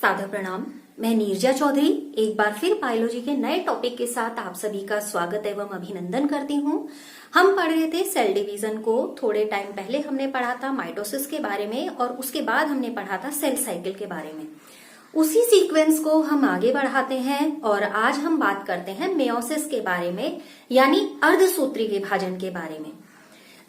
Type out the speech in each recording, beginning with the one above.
सादर प्रणाम। मैं नीरजा चौधरी एक बार फिर बायोलॉजी के नए टॉपिक के साथ आप सभी का स्वागत एवं अभिनंदन करती हूँ। हम पढ़ रहे थे सेल डिवीजन को। थोड़े टाइम पहले हमने पढ़ा था माइटोसिस के बारे में और उसके बाद हमने पढ़ा था सेल साइकिल के बारे में। उसी सीक्वेंस को हम आगे बढ़ाते हैं और आज हम बात करते हैं मेयोसिस के बारे में, यानी अर्धसूत्री विभाजन के बारे में।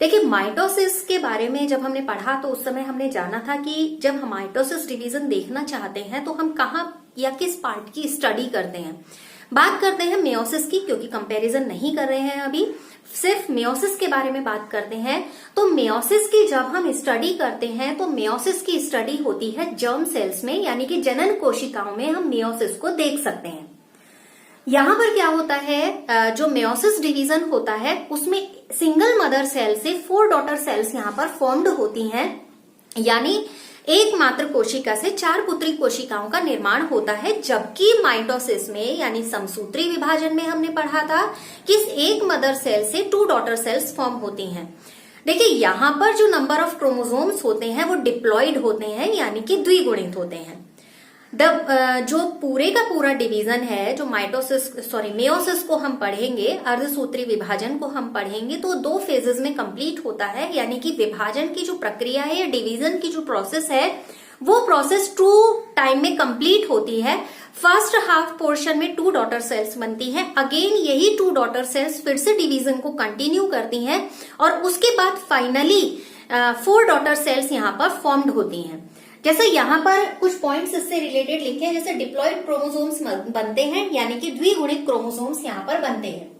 देखिए, माइटोसिस के बारे में जब हमने पढ़ा तो उस समय हमने जाना था कि जब हम माइटोसिस डिवीजन देखना चाहते हैं तो हम कहाँ या किस पार्ट की स्टडी करते हैं। बात करते हैं मेयोसिस की, क्योंकि कंपैरिजन नहीं कर रहे हैं अभी, सिर्फ मेयोसिस के बारे में बात करते हैं। तो मेयोसिस की जब हम स्टडी करते हैं तो मेयोसिस की स्टडी होती है जर्म सेल्स में, यानी कि जनन कोशिकाओं में हम मेयोसिस को देख सकते हैं। यहाँ पर क्या होता है, जो मेयोसिस डिवीजन होता है उसमें सिंगल मदर सेल से 4 डॉटर सेल्स यहाँ पर फॉर्म्ड होती हैं, यानी एक मात्र कोशिका से 4 पुत्री कोशिकाओं का निर्माण होता है। जबकि माइटोसिस में यानी समसूत्री विभाजन में हमने पढ़ा था कि एक मदर सेल से 2 डॉटर सेल्स फॉर्म होती हैं। देखिए, यहाँ पर जो नंबर ऑफ क्रोमोसोम्स होते हैं वो डिप्लॉयड होते हैं, यानी कि द्विगुणित होते हैं। जो पूरे का पूरा डिवीजन है, जो मेयोसिस को हम पढ़ेंगे, अर्धसूत्री विभाजन को हम पढ़ेंगे तो 2 फेजेस में कंप्लीट होता है, यानी कि विभाजन की जो प्रक्रिया है या डिवीजन की जो प्रोसेस है वो प्रोसेस 2 टाइम में कंप्लीट होती है। फर्स्ट हाफ पोर्शन में 2 डॉटर सेल्स बनती हैं, अगेन यही 2 डॉटर सेल्स फिर से डिवीजन को कंटिन्यू करती हैं और उसके बाद फाइनली 4 डॉटर सेल्स यहाँ पर फॉर्म्ड होती हैं। जैसे यहाँ पर कुछ पॉइंट्स इससे रिलेटेड लिखे हैं, जैसे डिप्लॉयड क्रोमोसोम्स बनते हैं, यानी कि द्विगुणित क्रोमोसोम्स यहाँ पर बनते हैं।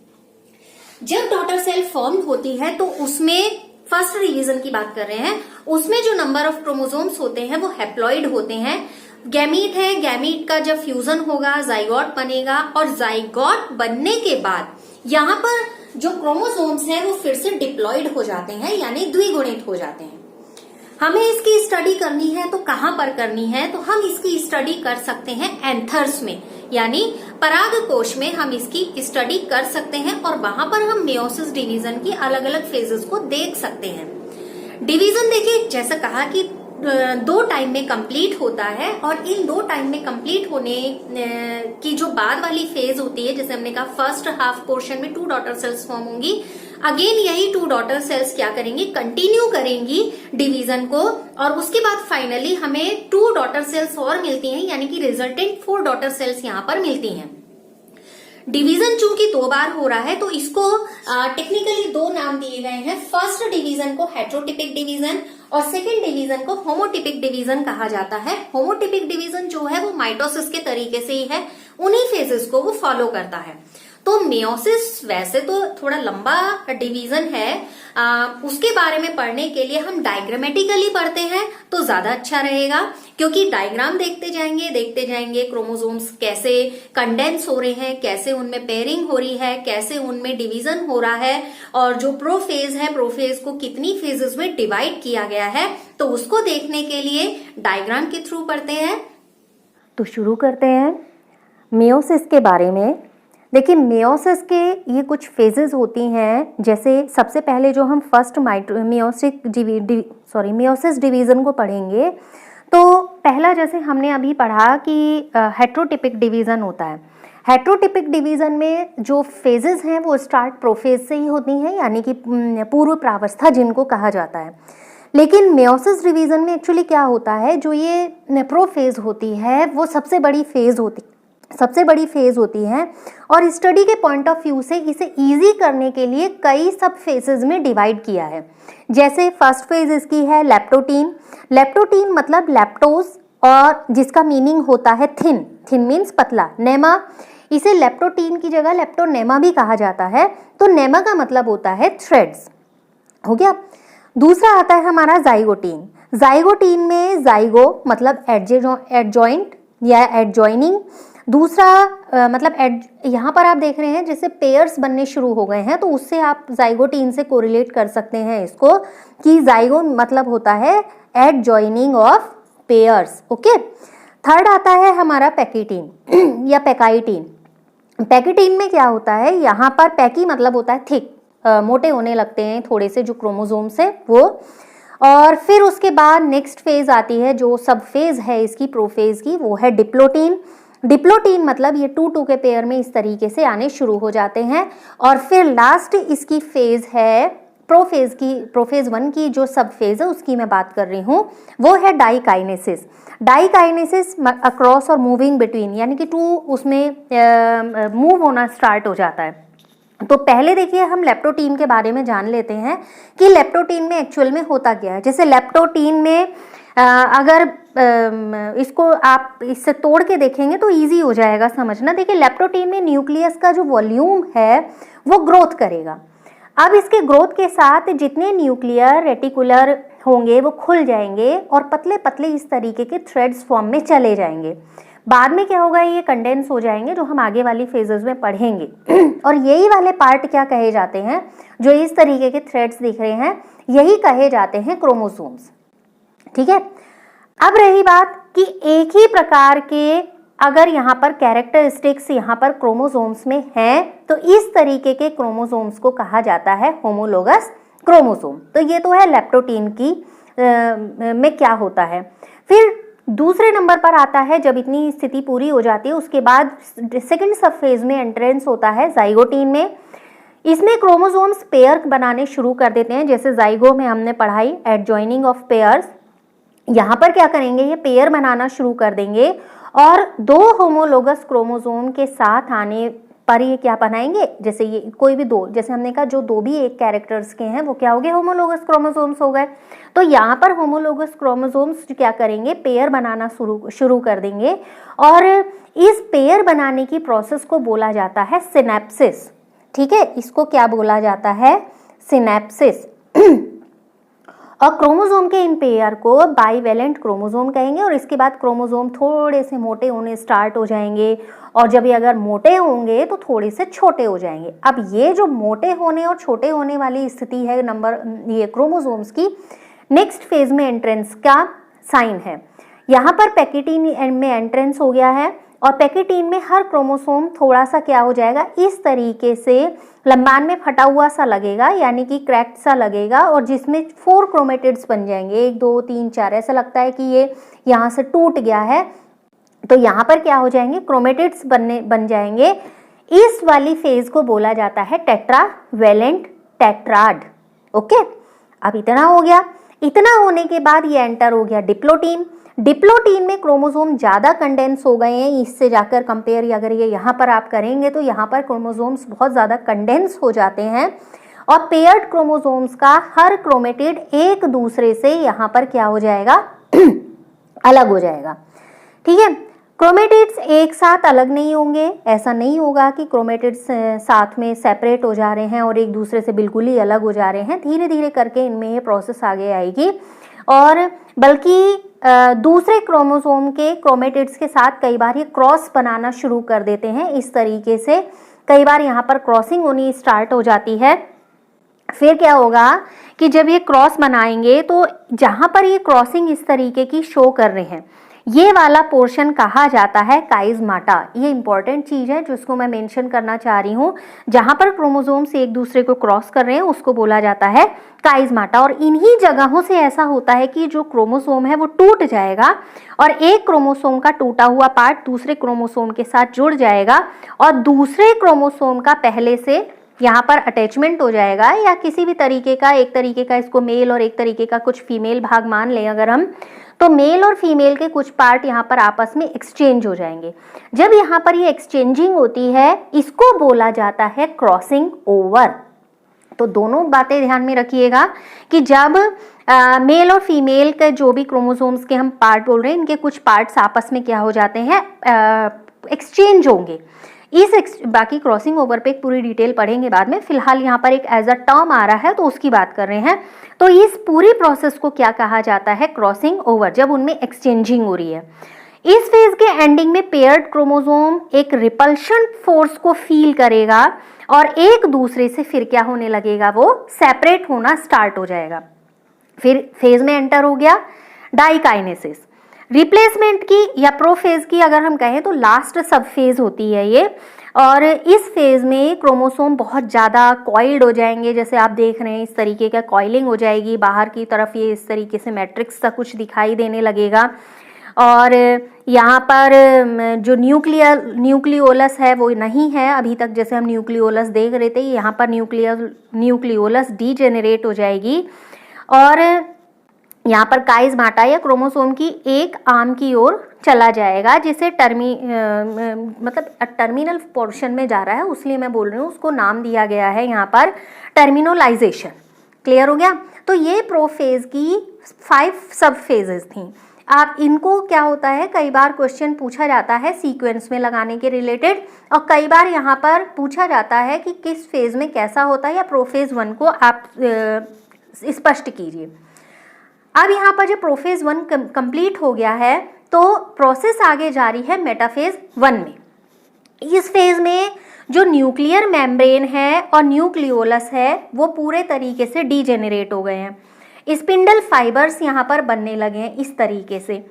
जब डॉटर सेल फॉर्म होती है तो उसमें फर्स्ट डिवीजन की बात कर रहे हैं, उसमें जो नंबर ऑफ क्रोमोसोम्स होते हैं वो हैप्लॉइड होते हैं। गैमीट है, गैमीट का जब फ्यूजन होगा जाइगोट बनेगा और जाइगोट बनने के बाद यहाँ पर जो क्रोमोसोम्स हैं वो फिर से डिप्लॉयड हो जाते हैं, यानी द्विगुणित हो जाते हैं। हमें इसकी स्टडी करनी है तो कहां पर करनी है, तो हम इसकी स्टडी कर सकते हैं एंथर्स में, यानी पराग कोश में हम इसकी स्टडी कर सकते हैं और वहां पर हम मेयोसिस डिवीजन की अलग अलग फेजेस को देख सकते हैं। डिवीजन देखिए, जैसा कहा कि 2 टाइम में कंप्लीट होता है और इन 2 टाइम में कंप्लीट होने की जो बाद वाली फेज होती है, जैसे हमने कहा फर्स्ट हाफ पोर्शन में 2 डॉटर सेल्स फॉर्म होंगी, अगेन यही 2 डॉटर सेल्स क्या करेंगी, कंटिन्यू करेंगी डिवीजन को और उसके बाद फाइनली हमें 2 डॉटर सेल्स और मिलती हैं, यानी कि रिजल्टेंट 4 डॉटर सेल्स यहाँ पर मिलती हैं। डिवीजन चूंकि 2 बार हो रहा है तो इसको टेक्निकली 2 नाम दिए गए हैं। फर्स्ट डिवीजन को हेट्रोटिपिक डिवीजन और सेकेंड डिवीजन को होमोटिपिक डिवीजन कहा जाता है। होमोटिपिक डिवीजन जो है वो माइटोसिस के तरीके से ही है, उन्हीं फेजेस को वो फॉलो करता है। तो मेयोसिस वैसे तो थोड़ा लंबा डिवीजन है, उसके बारे में पढ़ने के लिए हम डायग्रामेटिकली पढ़ते हैं तो ज्यादा अच्छा रहेगा, क्योंकि डायग्राम देखते जाएंगे क्रोमोसोम्स कैसे कंडेंस हो रहे हैं, कैसे उनमें पेयरिंग हो रही है, कैसे उनमें डिवीजन हो रहा है और जो प्रोफेज है, प्रोफेज को कितनी फेजेस में डिवाइड किया गया है, तो उसको देखने के लिए डायग्राम के थ्रू पढ़ते हैं। तो शुरू करते हैं मेयोसिस के बारे में। देखिए, मेयोसिस के ये कुछ फेजेस होती हैं। जैसे सबसे पहले जो हम फर्स्ट मेयोसिस डिवीजन को पढ़ेंगे तो पहला जैसे हमने अभी पढ़ा कि हेट्रोटिपिक डिवीजन होता है। हेट्रोटिपिक डिवीजन में जो फेजेस हैं वो स्टार्ट प्रोफेज से ही होती हैं, यानी कि पूर्व प्रावस्था जिनको कहा जाता है। लेकिन मेयोसिस डिवीजन में एक्चुअली क्या होता है, जो ये प्रोफेज होती है वो सबसे बड़ी फेज होती है और स्टडी के पॉइंट ऑफ व्यू से इसे इजी करने के लिए कई सब फेजेस में डिवाइड किया है। जैसे फर्स्ट फेज इसकी है लेप्टोटीन मतलब लैप्टोज, और जिसका मीनिंग होता है थिन मीन्स पतला। नेमा, इसे लेप्टोटीन की जगह लेप्टोनेमा भी कहा जाता है, तो नेमा का मतलब होता है थ्रेड्स। हो गया। दूसरा आता है हमारा जाइगोटीन में जाइगो मतलब एडजॉइंट या एडजॉइनिंग। दूसरा मतलब यहाँ पर आप देख रहे हैं जैसे पेयर्स बनने शुरू हो गए हैं, तो उससे आप जाइगोटीन से कोरिलेट कर सकते हैं इसको कि जाइगो मतलब होता है adjoining of pairs. Okay. Third आता है हमारा पैकिटीन या पैकाइटीन। पैकिटीन में क्या होता है, यहाँ पर पैकी मतलब होता है थिक, मोटे होने लगते हैं थोड़े से जो क्रोमोसोम्स है वो। और फिर उसके बाद नेक्स्ट फेज आती है, जो सब फेज है इसकी प्रोफेज की, वो है डिप्लोटीन। डिप्लोटीन मतलब ये 2-2 के पेयर में इस तरीके से आने शुरू हो जाते हैं। और फिर लास्ट इसकी फेज है प्रोफेज की, प्रोफेज 1 की जो सब फेज है उसकी मैं बात कर रही हूँ, वो है डाइकाइनेसिस। डाइकाइनेसिस अक्रॉस और मूविंग बिटवीन, यानी कि 2 उसमें मूव होना स्टार्ट हो जाता है। तो पहले देखिए हम लेप्टोटीन के बारे में जान लेते हैं कि लेप्टोटीन में एक्चुअल में होता क्या है। जैसे लेप्टोटीन में अगर इसको आप इससे तोड़ के देखेंगे तो इजी हो जाएगा समझना। देखिए लेप्टोटीन में न्यूक्लियस का जो वॉल्यूम है वो ग्रोथ करेगा। अब इसके ग्रोथ के साथ जितने न्यूक्लियर रेटिकुलर होंगे वो खुल जाएंगे और पतले पतले इस तरीके के थ्रेड्स फॉर्म में चले जाएंगे। बाद में क्या होगा, ये कंडेंस हो जाएंगे, जो हम आगे वाली फेजेस में पढ़ेंगे। और यही वाले पार्ट क्या कहे जाते हैं, जो इस तरीके के थ्रेड्स दिख रहे हैं, यही कहे जाते हैं क्रोमोसोम्स। ठीक है। अब रही बात कि एक ही प्रकार के अगर यहाँ पर कैरेक्टरिस्टिक्स यहाँ पर क्रोमोसोम्स में हैं, तो इस तरीके के क्रोमोसोम्स को कहा जाता है होमोलोगस क्रोमोसोम। तो ये तो है लेप्टोटीन की में क्या होता है। फिर दूसरे नंबर पर आता है, जब इतनी स्थिति पूरी हो जाती है उसके बाद सेकंड सब फेज में एंट्रेंस होता है जाइगोटीन में। इसमें क्रोमोसोम्स पेयर बनाने शुरू कर देते हैं, जैसे जाइगो में हमने पढ़ाई एडजॉइनिंग ऑफ पेयर्स। यहाँ पर क्या करेंगे, ये पेयर बनाना शुरू कर देंगे और 2 होमोलोगस क्रोमोसोम के साथ आने पर ये क्या बनाएंगे, जैसे ये कोई भी 2, जैसे हमने कहा जो 2 भी एक कैरेक्टर्स के हैं वो क्या हो गए, होमोलोगस क्रोमोसोम्स हो गए। तो यहाँ पर होमोलोगस क्रोमोसोम्स क्या करेंगे, पेयर बनाना शुरू कर देंगे और इस पेयर बनाने की प्रोसेस को बोला जाता है सिनेप्सिस। ठीक है, इसको क्या बोला जाता है, सिनेप्सिस। और क्रोमोसोम के इन पेयर को बाइवेलेंट क्रोमोसोम कहेंगे। और इसके बाद क्रोमोसोम थोड़े से मोटे होने स्टार्ट हो जाएंगे और जब ये अगर मोटे होंगे तो थोड़े से छोटे हो जाएंगे। अब ये जो मोटे होने और छोटे होने वाली स्थिति है नंबर ये क्रोमोसोम्स की, नेक्स्ट फेज में एंट्रेंस का साइन है। यहाँ पर पैकेटीन में एंट्रेंस हो गया है और पैकेटीन में हर क्रोमोसोम थोड़ा सा क्या हो जाएगा, इस तरीके से लंबान में फटा हुआ सा लगेगा, यानी कि क्रैक्ड सा लगेगा, और जिसमें 4 क्रोमेटिड्स बन जाएंगे, 1 2 3 4, ऐसा लगता है कि ये यहाँ से टूट गया है। तो यहाँ पर क्या हो जाएंगे, क्रोमेटिड्स बन जाएंगे। इस वाली फेज को बोला जाता है टेट्रावेलेंट टेट्राड। ओके, अब इतना हो गया। इतना होने के बाद ये एंटर हो गया डिप्लोटीन। डिप्लोटीन में क्रोमोसोम ज़्यादा कंडेंस हो गए हैं, इससे जाकर कंपेयर अगर ये यहाँ पर आप करेंगे तो यहाँ पर क्रोमोसोम्स बहुत ज़्यादा कंडेंस हो जाते हैं और पेयर्ड क्रोमोसोम्स का हर क्रोमेटिड एक दूसरे से यहाँ पर क्या हो जाएगा अलग हो जाएगा। ठीक है, क्रोमेटिड्स एक साथ अलग नहीं होंगे, ऐसा नहीं होगा कि क्रोमेटिड्स साथ में सेपरेट हो जा रहे हैं और एक दूसरे से बिल्कुल ही अलग हो जा रहे हैं। धीरे धीरे करके इनमें ये प्रोसेस आगे आएगी और बल्कि दूसरे क्रोमोसोम के क्रोमेटिड्स के साथ कई बार ये क्रॉस बनाना शुरू कर देते हैं। इस तरीके से कई बार यहाँ पर क्रॉसिंग होनी स्टार्ट हो जाती है। फिर क्या होगा कि जब ये क्रॉस बनाएंगे तो जहाँ पर ये क्रॉसिंग इस तरीके की शो कर रहे हैं, ये वाला पोर्शन कहा जाता है काइज़माटा। ये इंपॉर्टेंट चीज है जिसको मैं मेंशन करना चाह रही हूँ। जहां पर क्रोमोसोम्स एक दूसरे को क्रॉस कर रहे हैं उसको बोला जाता है काइज़माटा। और इन्हीं जगहों से ऐसा होता है कि जो क्रोमोसोम है वो टूट जाएगा और एक क्रोमोसोम का टूटा हुआ पार्ट दूसरे क्रोमोसोम के साथ जुड़ जाएगा और दूसरे क्रोमोसोम का पहले से यहाँ पर अटैचमेंट हो जाएगा, या किसी भी तरीके का, एक तरीके का इसको मेल और एक तरीके का कुछ फीमेल भाग मान लें अगर हम, तो मेल और फीमेल के कुछ पार्ट यहाँ पर आपस में एक्सचेंज हो जाएंगे। जब यहाँ पर ये एक्सचेंजिंग होती है इसको बोला जाता है क्रॉसिंग ओवर। तो दोनों बातें ध्यान में रखिएगा कि जब मेल और फीमेल के जो भी क्रोमोसोम्स के हम पार्ट बोल रहे हैं, इनके कुछ पार्ट्स आपस में क्या हो जाते हैं, एक्सचेंज होंगे। बाकी क्रॉसिंग ओवर पे एक पूरी डिटेल पढ़ेंगे बाद में, फिलहाल यहाँ पर एक एज अ टर्म आ रहा है तो उसकी बात कर रहे हैं। तो इस पूरी प्रोसेस को क्या कहा जाता है, क्रॉसिंग ओवर, जब उनमें एक्सचेंजिंग हो रही है। इस फेज के एंडिंग में पेयर्ड क्रोमोसोम एक रिपल्शन फोर्स को फील करेगा और एक दूसरे से फिर क्या होने लगेगा, वो सेपरेट होना स्टार्ट हो जाएगा। फिर फेज में एंटर हो गया डाइकाइनेसिस। रिप्लेसमेंट की या प्रोफेज की अगर हम कहें तो लास्ट सब फेज होती है ये। और इस फेज में क्रोमोसोम बहुत ज़्यादा कॉइल्ड हो जाएंगे, जैसे आप देख रहे हैं इस तरीके का कॉइलिंग हो जाएगी, बाहर की तरफ ये इस तरीके से मैट्रिक्स सा कुछ दिखाई देने लगेगा। और यहाँ पर जो न्यूक्लियोलस है वो नहीं है अभी तक, जैसे हम न्यूक्लियोलस देख रहे थे, यहाँ पर न्यूक्लियोलस डीजेनरेट हो जाएगी और यहाँ पर काइज़माटा या क्रोमोसोम की एक आर्म की ओर चला जाएगा, जिसे टर्मिनल पोर्शन में जा रहा है, उसलिए मैं बोल रही हूँ, उसको नाम दिया गया है यहाँ पर टर्मिनोलाइजेशन। क्लियर हो गया? तो ये प्रोफेज की 5 सब फेजेस थी। आप इनको क्या होता है, कई बार क्वेश्चन पूछा जाता है सीक्वेंस में लगाने के रिलेटेड, और कई बार यहाँ पर पूछा जाता है कि किस फेज में कैसा होता है, या प्रोफेज 1 को आप स्पष्ट कीजिए। अब यहाँ पर जो प्रोफेज 1 कंप्लीट हो गया है तो प्रोसेस आगे जारी है मेटाफेज 1 में। इस फेज में जो न्यूक्लियर मेम्ब्रेन है और न्यूक्लियोलस है वो पूरे तरीके से डीजेनरेट हो गए हैं। स्पिंडल फाइबर्स यहाँ पर बनने लगे हैं इस तरीके से,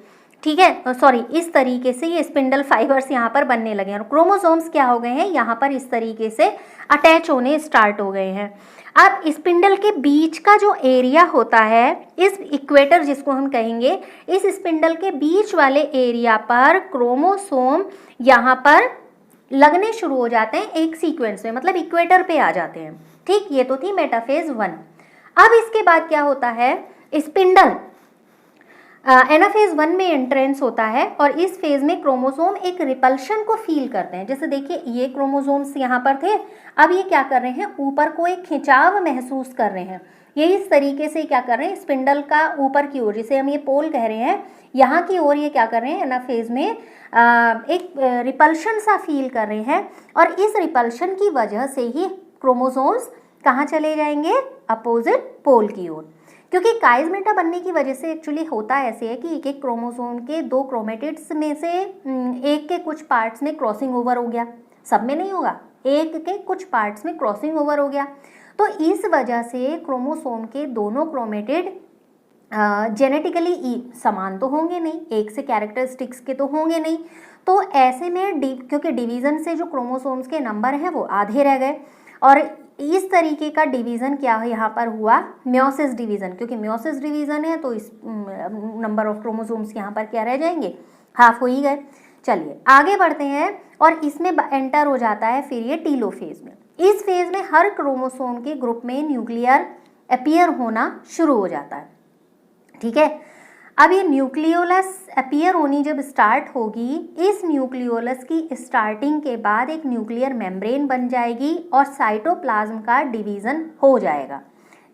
ठीक है, सॉरी, इस तरीके से ये स्पिंडल फाइबर्स यहाँ पर बनने लगे हैं और क्रोमोसोम्स क्या हो गए हैं, यहाँ पर इस तरीके से अटैच होने स्टार्ट हो गए हैं। अब स्पिंडल के बीच का जो एरिया होता है, इस इक्वेटर जिसको हम कहेंगे, इस स्पिंडल के बीच वाले एरिया पर क्रोमोसोम यहाँ पर लगने शुरू हो जाते हैं एक सीक्वेंस में, मतलब इक्वेटर पे आ जाते हैं। ठीक, ये तो थी मेटाफेज 1। अब इसके बाद क्या होता है, स्पिंडल एनाफेज 1 में एंट्रेंस होता है और इस फेज में क्रोमोसोम एक रिपल्शन को फील करते हैं। जैसे देखिए ये क्रोमोसोम्स यहाँ पर थे, अब ये क्या कर रहे हैं, ऊपर को एक खिंचाव महसूस कर रहे हैं। ये इस तरीके से क्या कर रहे हैं, स्पिंडल का ऊपर की ओर, जिसे हम ये पोल कह रहे हैं, यहाँ की ओर ये क्या कर रहे हैं, एनाफेज में एक रिपल्शन सा फील कर रहे हैं और इस रिपल्शन की वजह से ही क्रोमोसोम्स कहाँ चले जाएंगे, अपोजिट पोल की ओर। क्योंकि काइज़मेटा बनने की वजह से एक्चुअली होता ऐसे है कि एक एक क्रोमोसोम के 2 क्रोमेटिड्स में से एक के कुछ पार्ट्स में क्रॉसिंग ओवर हो गया, सब में नहीं होगा, एक के कुछ पार्ट्स में क्रॉसिंग ओवर हो गया। तो इस वजह से क्रोमोसोम के दोनों क्रोमेटिड जेनेटिकली समान तो होंगे नहीं, एक से कैरेक्टरिस्टिक्स के तो होंगे नहीं। तो ऐसे में क्योंकि डिवीज़न से जो क्रोमोसोम्स के नंबर हैं वो आधे रह गए और इस तरीके का डिवीज़न क्या यहाँ पर हुआ, म्योसिस डिवीज़न। क्योंकि म्योसिस डिवीज़न है तो इस नंबर ऑफ क्रोमोसोम्स यहाँ पर क्या रह जाएंगे, हाफ हो ही गए। चलिए आगे बढ़ते हैं और इसमें एंटर हो जाता है फिर ये टीलोफेज में। इस फेज में हर क्रोमोसोम के ग्रुप में न्यूक्लियर अपीयर होना शुरू हो जाता है। ठीक है, अब ये न्यूक्लियोलस अपीयर होनी जब स्टार्ट होगी, इस न्यूक्लियोलस की स्टार्टिंग के बाद एक न्यूक्लियर मेम्ब्रेन बन जाएगी और साइटोप्लाज्म का डिवीज़न हो जाएगा,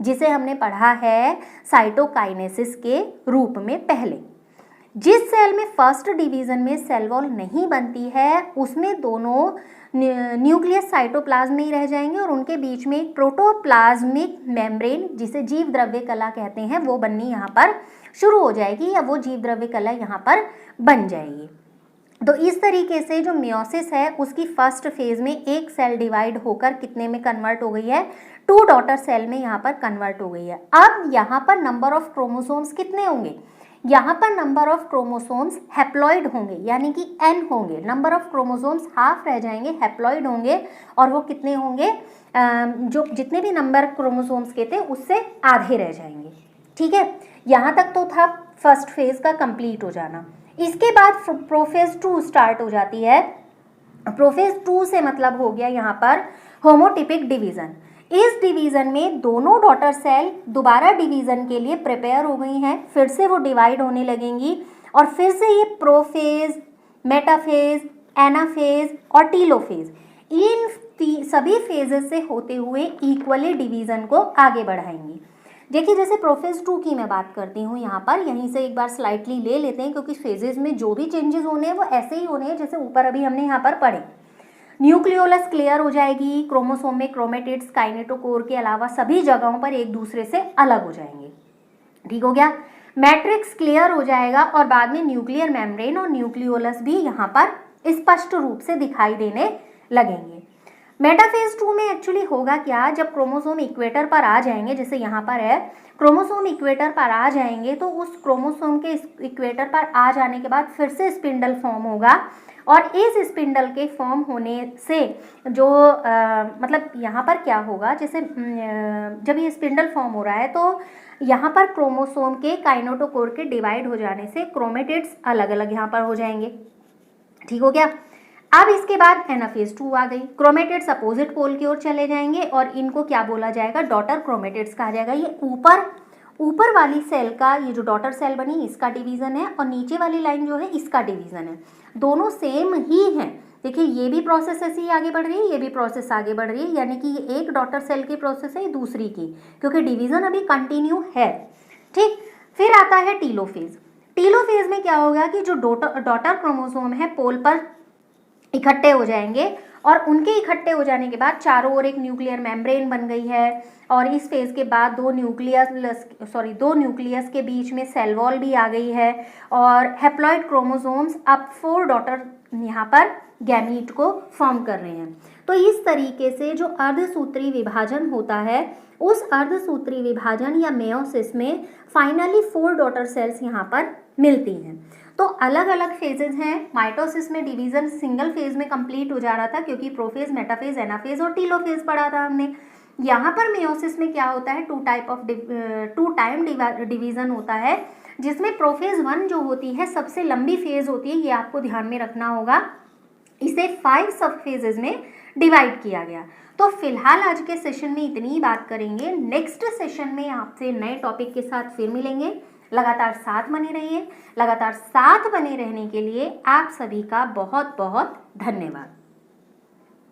जिसे हमने पढ़ा है साइटोकाइनेसिस के रूप में पहले। जिस सेल में फर्स्ट डिवीज़न में सेल वॉल नहीं बनती है उसमें दोनों न्यूक्लियस साइटोप्लाज्म में ही रह जाएंगे और उनके बीच में एक प्रोटोप्लाज्मिक मेम्ब्रेन, जिसे जीव द्रव्य कला कहते हैं, वो बननी यहाँ पर शुरू हो जाएगी या वो जीव द्रव्य कला यहाँ पर बन जाएगी। तो इस तरीके से जो मियोसिस है उसकी फर्स्ट फेज में एक सेल डिवाइड होकर कितने में कन्वर्ट हो गई है, 2 डॉटर सेल में यहाँ पर कन्वर्ट हो गई है। अब यहाँ पर नंबर ऑफ क्रोमोसोम्स कितने होंगे, यहाँ पर नंबर ऑफ क्रोमोसोम्स हैप्लॉइड होंगे, यानी कि n होंगे। नंबर ऑफ क्रोमोसोम्स हाफ रह जाएंगे, हैप्लॉइड होंगे और वो कितने होंगे, जो जितने भी नंबर क्रोमोसोम्स के थे उससे आधे रह जाएंगे। ठीक है, यहाँ तक तो था फर्स्ट फेज का कंप्लीट हो जाना। इसके बाद प्रोफेज 2 स्टार्ट हो जाती है। प्रोफेज 2 से मतलब हो गया यहाँ पर होमोटिपिक डिवीज़न। इस डिवीज़न में दोनों डॉटर सेल दोबारा डिवीज़न के लिए प्रिपेयर हो गई हैं, फिर से वो डिवाइड होने लगेंगी और फिर से ये प्रोफेज, मेटाफेज, एनाफेज और टीलोफेज, इन सभी फेजेस से होते हुए इक्वली डिवीज़न को आगे बढ़ाएंगी। देखिए जैसे प्रोफेज 2 की मैं बात करती हूँ यहाँ पर, यहीं से एक बार स्लाइटली ले लेते हैं क्योंकि फेजेस में जो भी चेंजेस होने हैं वो ऐसे ही होने हैं जैसे ऊपर अभी हमने यहाँ पर पढ़े। न्यूक्लियोलस क्लियर हो जाएगी, क्रोमोसोम में क्रोमेटिड्स काइनेटोकोर के अलावा सभी जगहों पर एक दूसरे से अलग हो जाएंगे। ठीक हो गया, मैट्रिक्स क्लियर हो जाएगा और बाद में न्यूक्लियर मेम्ब्रेन और न्यूक्लियोलस भी यहाँ पर स्पष्ट रूप से दिखाई देने लगेंगे। मेटाफेज 2 में एक्चुअली होगा क्या, जब क्रोमोसोम इक्वेटर पर आ जाएंगे, जैसे यहाँ पर है क्रोमोसोम इक्वेटर पर आ जाएंगे, तो उस क्रोमोसोम के इक्वेटर पर आ जाने के बाद फिर से स्पिंडल फॉर्म होगा, और इस स्पिंडल के फॉर्म होने से जो मतलब यहाँ पर क्या होगा, जैसे जब ये स्पिंडल फॉर्म हो रहा है तो यहाँ पर क्रोमोसोम के काइनेटोकोर के डिवाइड हो जाने से क्रोमेटिड्स अलग अलग यहाँ पर हो जाएंगे। ठीक हो गया। अब इसके बाद एनाफेज 2 आ गई, क्रोमेटिड्स अपोजिट पोल की ओर चले जाएंगे और इनको क्या बोला जाएगा, डॉटर क्रोमेटिड्स कहा जाएगा। ये ऊपर वाली सेल का, ये जो डॉटर सेल बनी इसका डिवीजन है, और नीचे वाली लाइन जो है इसका डिवीजन है, दोनों सेम ही हैं। देखिए ये भी प्रोसेस ऐसे ही आगे बढ़ रही है, ये भी प्रोसेस आगे बढ़ रही है, यानी कि ये एक डॉटर सेल की प्रोसेस है, दूसरी की, क्योंकि डिवीजन अभी कंटिन्यू है। ठीक, फिर आता है टीलोफेज। टीलोफेज में क्या होगा कि जो डॉटर क्रोमोसोम है पोल पर इकट्ठे हो जाएंगे, और उनके इकट्ठे हो जाने के बाद चारों ओर एक न्यूक्लियर मेम्ब्रेन बन गई है, और इस फेज के बाद दो न्यूक्लियस के बीच में सेल वॉल भी आ गई है, और हैप्लॉइड क्रोमोसोम्स अब 4 डॉटर यहाँ पर गैमीट को फॉर्म कर रहे हैं। तो इस तरीके से जो अर्धसूत्री विभाजन होता है, उस अर्धसूत्री विभाजन या मेयोसिस में फाइनली 4 डॉटर सेल्स यहाँ पर मिलती हैं। तो अलग अलग फेजेस हैं। माइटोसिस में डिवीजन सिंगल फेज में कंप्लीट हो जा रहा था, क्योंकि प्रोफेज, मेटाफेज, एनाफेज और टीलोफेज पढ़ा था हमने। यहाँ पर मेयोसिस में क्या होता है, टू टाइम डिवीजन होता है, जिसमें प्रोफेज 1 जो होती है सबसे लंबी फेज होती है, ये आपको ध्यान में रखना होगा। इसे 5 सब फेजेस में डिवाइड किया गया। तो फिलहाल आज के सेशन में इतनी ही बात करेंगे। नेक्स्ट सेशन में आपसे नए टॉपिक के साथ फिर मिलेंगे। लगातार साथ बने रहिए। लगातार साथ बने रहने के लिए आप सभी का बहुत बहुत धन्यवाद।